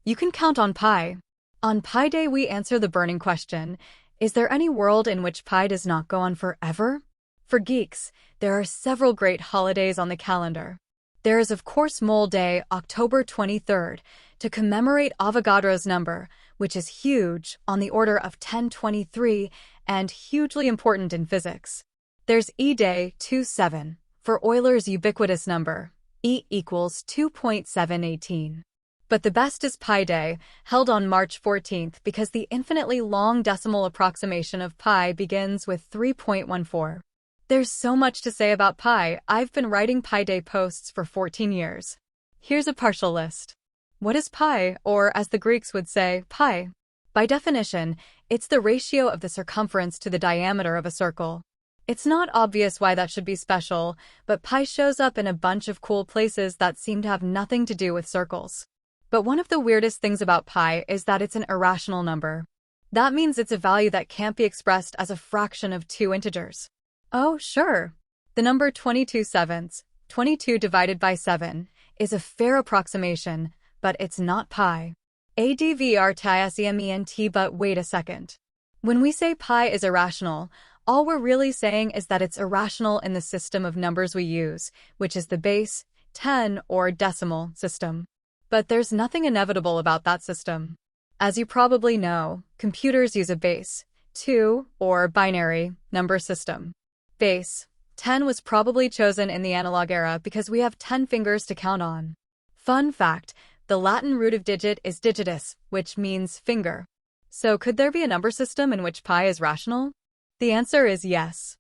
You can count on pi. On Pi Day, we answer the burning question, is there any world in which pi does not go on forever? For geeks, there are several great holidays on the calendar. There is, of course, Mole Day, October 23rd, to commemorate Avogadro's number, which is huge, on the order of 1023, and hugely important in physics. There's E-Day, 2-7, for Euler's ubiquitous number, E equals 2.718. But the best is Pi Day, held on March 14th because the infinitely long decimal approximation of pi begins with 3.14. There's so much to say about pi. I've been writing Pi Day posts for 14 years. Here's a partial list. What is pi, or as the Greeks would say, pi? By definition, it's the ratio of the circumference to the diameter of a circle. It's not obvious why that should be special, but pi shows up in a bunch of cool places that seem to have nothing to do with circles. But one of the weirdest things about pi is that it's an irrational number. That means it's a value that can't be expressed as a fraction of two integers. Oh, sure. The number 22/7, 22 divided by 7, is a fair approximation, but it's not pi. ADVRTISEMENT. But wait a second. When we say pi is irrational, all we're really saying is that it's irrational in the system of numbers we use, which is the base, 10, or decimal system. But there's nothing inevitable about that system. As you probably know, computers use a base, 2, or binary, number system. Base 10 was probably chosen in the analog era because we have 10 fingers to count on. Fun fact, the Latin root of digit is digitus, which means finger. So could there be a number system in which pi is rational? The answer is yes.